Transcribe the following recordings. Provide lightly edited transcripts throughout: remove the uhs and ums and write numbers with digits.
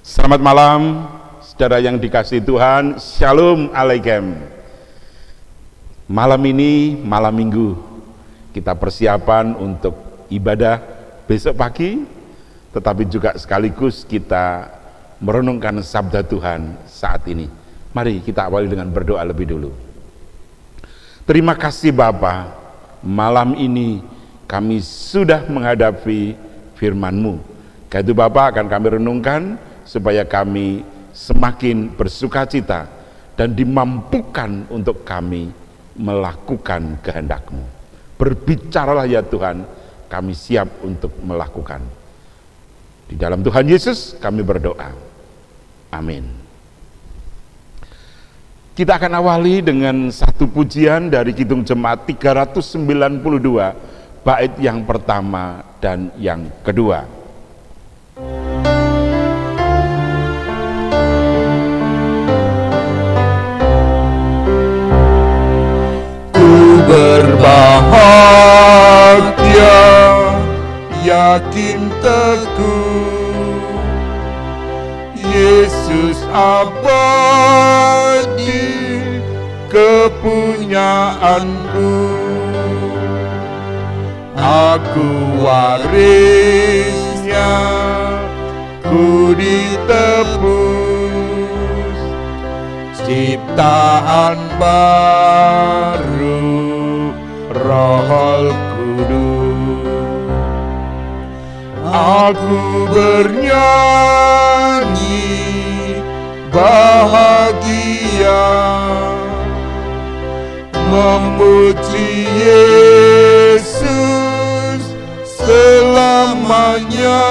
Selamat malam, saudara yang dikasihi Tuhan. Shalom Alaikum. Malam ini, malam minggu, kita persiapan untuk ibadah besok pagi, tetapi juga sekaligus kita merenungkan sabda Tuhan saat ini. Mari kita awali dengan berdoa lebih dulu. Terima kasih Bapa, malam ini kami sudah menghadapi firman-Mu. Karena itu Bapa akan kami renungkan, supaya kami semakin bersukacita dan dimampukan untuk kami melakukan kehendak-Mu. Berbicaralah ya Tuhan, kami siap untuk melakukan. Di dalam Tuhan Yesus kami berdoa. Amin. Kita akan awali dengan satu pujian dari Kidung Jemaat 392, bait yang pertama dan yang kedua. Berbahagia, yakin teguh, Yesus abadi kepunyaanku. Aku warisnya, ku ditebus, ciptaan baru, Roh Kudus. Aku bernyanyi bahagia, memuji Yesus selamanya.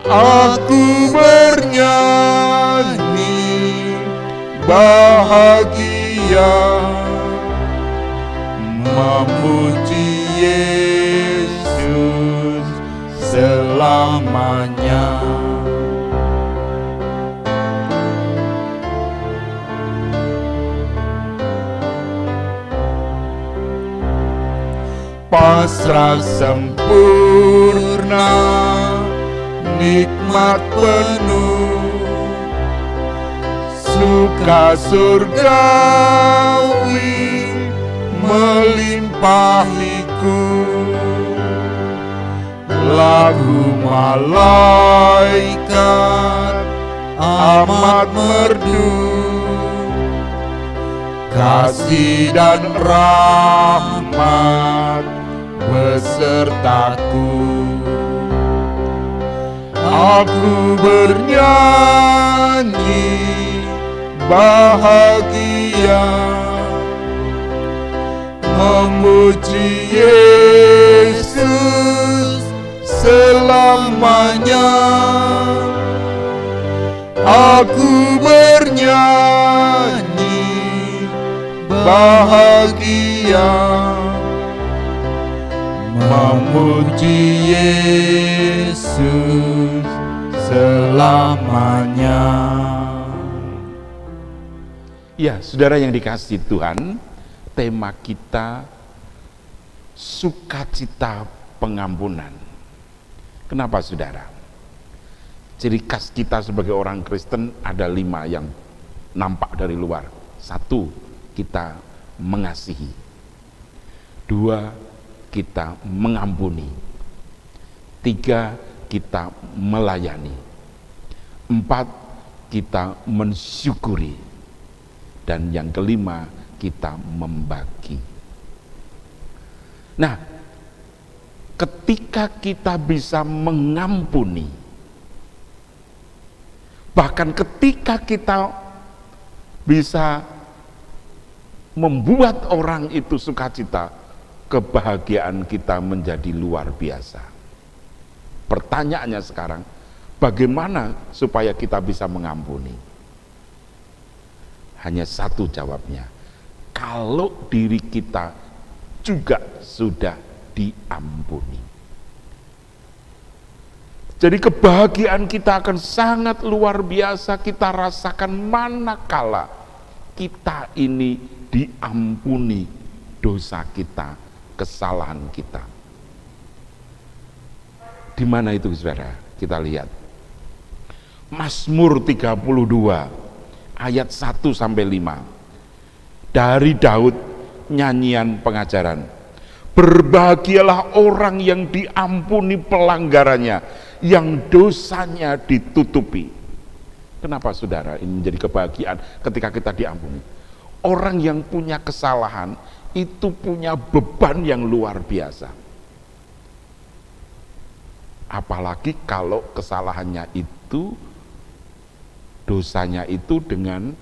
Aku bernyanyi bahagia, memuji Yesus selamanya. Pasrah sempurna, nikmat penuh, suka surgawi melimpahiku. Lagu malaikat amat merdu, kasih dan rahmat besertaku. Aku bernyanyi bahagia, memuji Yesus selamanya. Aku bernyanyi bahagia, memuji Yesus selamanya. Ya, saudara yang dikasihi Tuhan, tema kita sukacita pengampunan. Kenapa saudara? Ciri khas kita sebagai orang Kristen ada 5 yang nampak dari luar. 1, kita mengasihi. 2, kita mengampuni. 3, kita melayani. 4, kita mensyukuri. Dan yang kelima, kita membagi. Nah, ketika kita bisa mengampuni, bahkan ketika kita bisa membuat orang itu sukacita, kebahagiaan kita menjadi luar biasa. Pertanyaannya sekarang, bagaimana supaya kita bisa mengampuni? Hanya satu jawabnya, kalau diri kita juga sudah diampuni. Jadi kebahagiaan kita akan sangat luar biasa kita rasakan manakala kita ini diampuni dosa kita, kesalahan kita. Di mana itu saudara? Kita lihat Mazmur 32 ayat 1 sampai 5. Dari Daud, nyanyian pengajaran. Berbahagialah orang yang diampuni pelanggarannya, yang dosanya ditutupi. Kenapa saudara ini menjadi kebahagiaan ketika kita diampuni? Orang yang punya kesalahan itu punya beban yang luar biasa. Apalagi kalau kesalahannya itu, dosanya itu dengan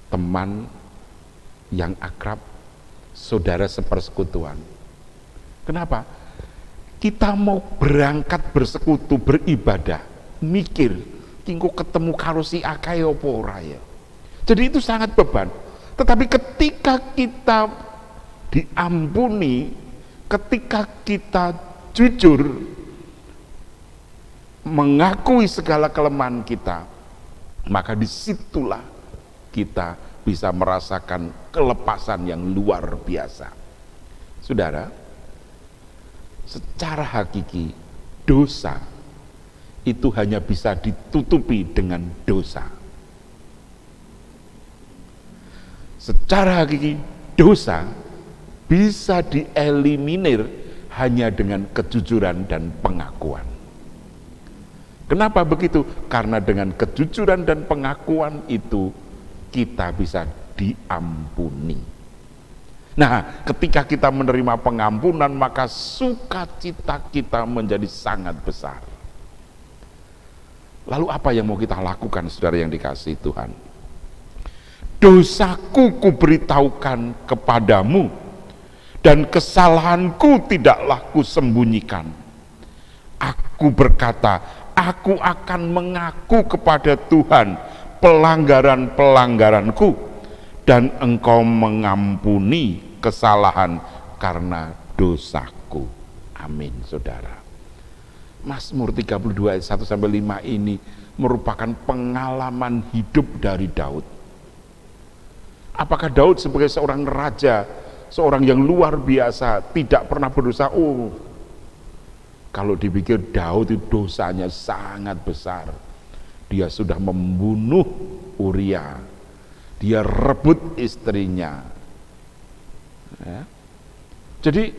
teman yang akrab, saudara sepersekutuan. Kenapa? Kita mau berangkat bersekutu, beribadah, mikir, tingko ketemu karo si akeh apa ora ya. Jadi itu sangat beban. Tetapi ketika kita diampuni, ketika kita jujur mengakui segala kelemahan kita, maka disitulah kita bisa merasakan kelepasan yang luar biasa. Saudara, secara hakiki dosa itu hanya bisa ditutupi dengan dosa. Secara hakiki dosa bisa dieliminir hanya dengan kejujuran dan pengakuan. Kenapa begitu? Karena dengan kejujuran dan pengakuan itu kita bisa diampuni. Nah, ketika kita menerima pengampunan, maka sukacita kita menjadi sangat besar. Lalu apa yang mau kita lakukan, saudara yang dikasihi Tuhan? Dosaku kuberitahukan kepadamu, dan kesalahanku tidaklah kusembunyikan. Aku berkata, aku akan mengaku kepada Tuhan pelanggaran-pelanggaranku, dan engkau mengampuni kesalahan karena dosaku. Amin, saudara. Mazmur 32 ayat 1 sampai 5 ini merupakan pengalaman hidup dari Daud. Apakah Daud sebagai seorang raja, seorang yang luar biasa, tidak pernah berdosa? Oh, kalau dipikir Daud itu dosanya sangat besar. Dia sudah membunuh Uria, dia rebut istrinya ya. Jadi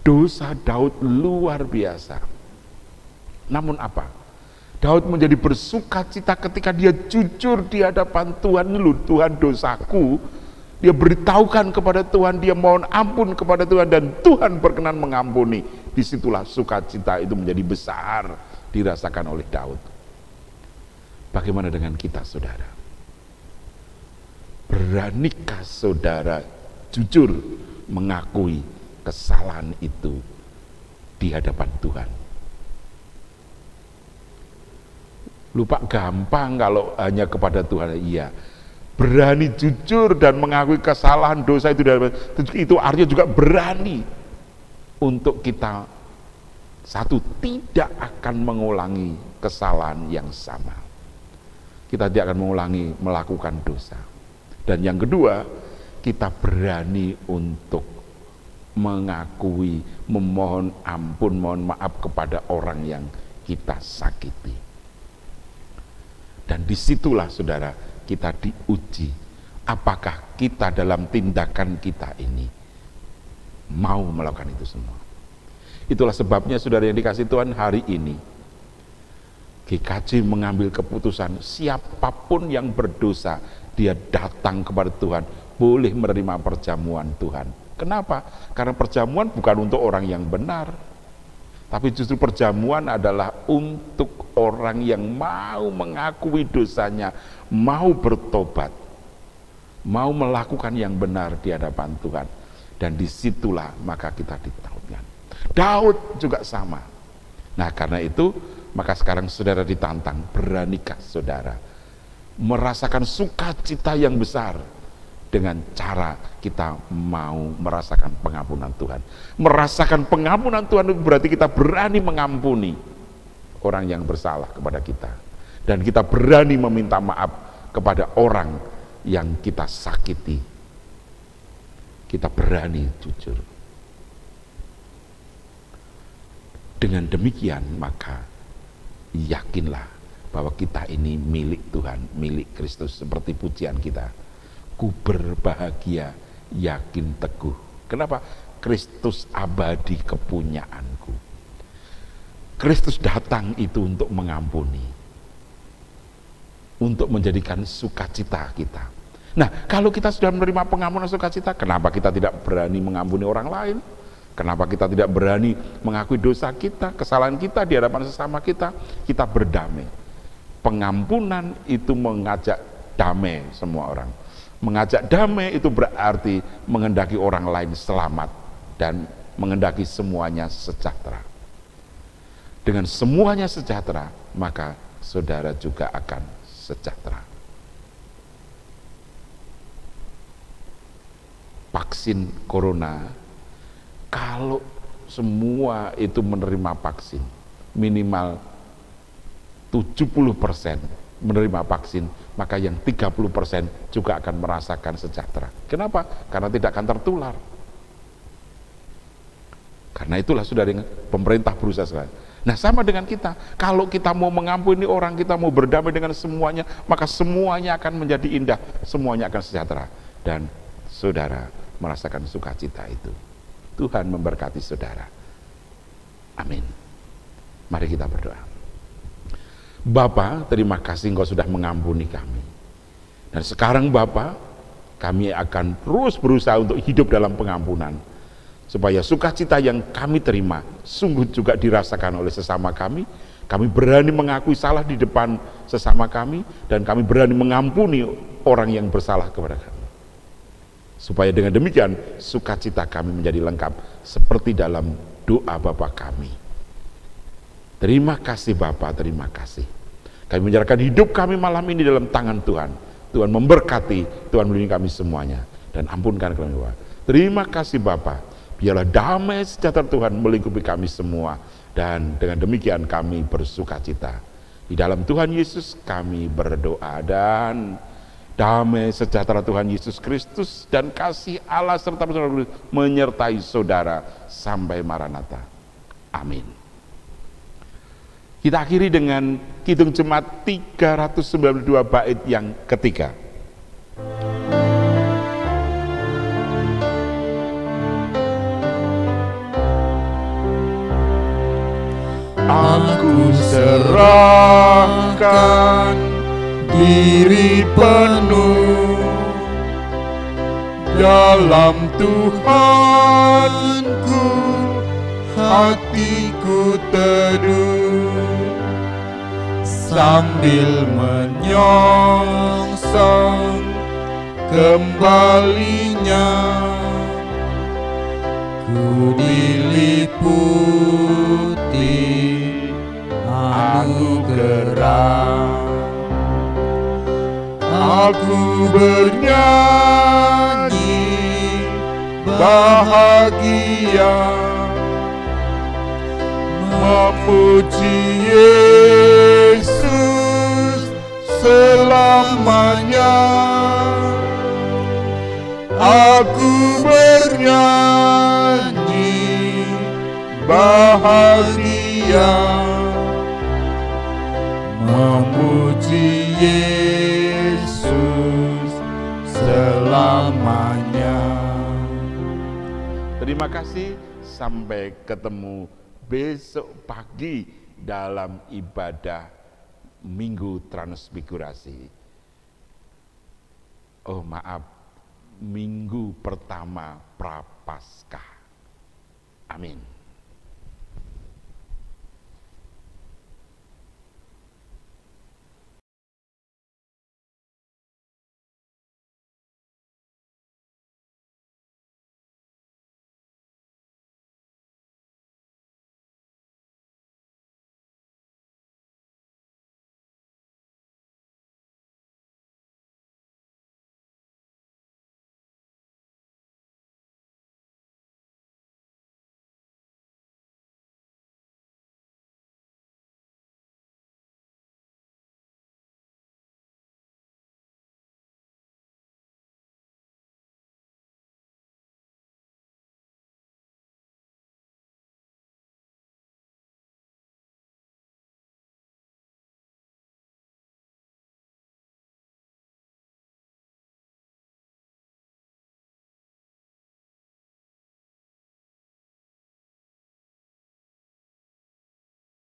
dosa Daud luar biasa. Namun apa? Daud menjadi bersukacita ketika dia jujur di hadapan Tuhan. Lu, Tuhan dosaku. Dia beritahukan kepada Tuhan, dia mohon ampun kepada Tuhan, dan Tuhan berkenan mengampuni. Disitulah sukacita itu menjadi besar dirasakan oleh Daud. Bagaimana dengan kita, saudara? Beranikah saudara jujur mengakui kesalahan itu di hadapan Tuhan? Lupa gampang kalau hanya kepada Tuhan. Iya, berani jujur dan mengakui kesalahan dosa itu artinya juga berani untuk kita satu, tidak akan mengulangi kesalahan yang sama. Kita tidak akan mengulangi melakukan dosa. Dan yang kedua, kita berani untuk mengakui, memohon ampun, mohon maaf kepada orang yang kita sakiti. Dan disitulah saudara kita diuji, apakah kita dalam tindakan kita ini mau melakukan itu semua. Itulah sebabnya saudara yang dikasihi Tuhan, hari ini GKJ mengambil keputusan, siapapun yang berdosa, dia datang kepada Tuhan, boleh menerima perjamuan Tuhan. Kenapa? Karena perjamuan bukan untuk orang yang benar, tapi justru perjamuan adalah untuk orang yang mau mengakui dosanya, mau bertobat, mau melakukan yang benar di hadapan Tuhan. Dan disitulah maka kita ditautkan. Daud juga sama. Nah, karena itu maka sekarang saudara ditantang, beranikah saudara merasakan sukacita yang besar dengan cara kita mau merasakan pengampunan Tuhan. Merasakan pengampunan Tuhan itu berarti kita berani mengampuni orang yang bersalah kepada kita, dan kita berani meminta maaf kepada orang yang kita sakiti. Kita berani jujur. Dengan demikian maka yakinlah bahwa kita ini milik Tuhan, milik Kristus, seperti pujian kita. Ku berbahagia, yakin teguh. Kenapa? Kristus abadi kepunyaanku. Kristus datang itu untuk mengampuni, untuk menjadikan sukacita kita. Nah, kalau kita sudah menerima pengampunan sukacita, kenapa kita tidak berani mengampuni orang lain? Kenapa kita tidak berani mengakui dosa kita, kesalahan kita di hadapan sesama kita? Kita berdamai. Pengampunan itu mengajak damai semua orang. Mengajak damai itu berarti menghendaki orang lain selamat dan menghendaki semuanya sejahtera. Dengan semuanya sejahtera, maka saudara juga akan sejahtera. Vaksin corona, kalau semua itu menerima vaksin, minimal 70% menerima vaksin, maka yang 30% juga akan merasakan sejahtera. Kenapa? Karena tidak akan tertular. Karena itulah saudara, pemerintah berusaha sekali. Nah, sama dengan kita, kalau kita mau mengampuni orang, kita mau berdamai dengan semuanya, maka semuanya akan menjadi indah, semuanya akan sejahtera, dan saudara merasakan sukacita itu. Tuhan memberkati saudara. Amin. Mari kita berdoa. Bapa, terima kasih Engkau sudah mengampuni kami. Dan sekarang Bapa, kami akan terus berusaha untuk hidup dalam pengampunan, supaya sukacita yang kami terima sungguh juga dirasakan oleh sesama kami. Kami berani mengakui salah di depan sesama kami, dan kami berani mengampuni orang yang bersalah kepada kami. Supaya dengan demikian sukacita kami menjadi lengkap seperti dalam doa Bapa kami. Terima kasih Bapa, terima kasih. Kami menyerahkan hidup kami malam ini dalam tangan Tuhan. Tuhan memberkati, Tuhan melindungi kami semuanya, dan ampunkan kami Bapa. Terima kasih Bapa. Biarlah damai sejahtera Tuhan melingkupi kami semua, dan dengan demikian kami bersukacita. Di dalam Tuhan Yesus kami berdoa, dan damai sejahtera Tuhan Yesus Kristus dan kasih Allah serta bersama menyertai saudara sampai Maranatha. Amin. Kita akhiri dengan Kidung Jemaat 392 bait yang ketiga. Aku serahkan diri penuh dalam Tuhanku, hatiku teduh sambil menyongsong kembalinya. Ku diliputi anugerah, aku bernyanyi bahagia, memuji Yesus selamanya. Aku bernyanyi bahagia, memuji Yesus selamanya. Terima kasih, sampai ketemu besok pagi dalam ibadah Minggu Transfigurasi. Oh maaf, Minggu pertama Prapaskah. Amin.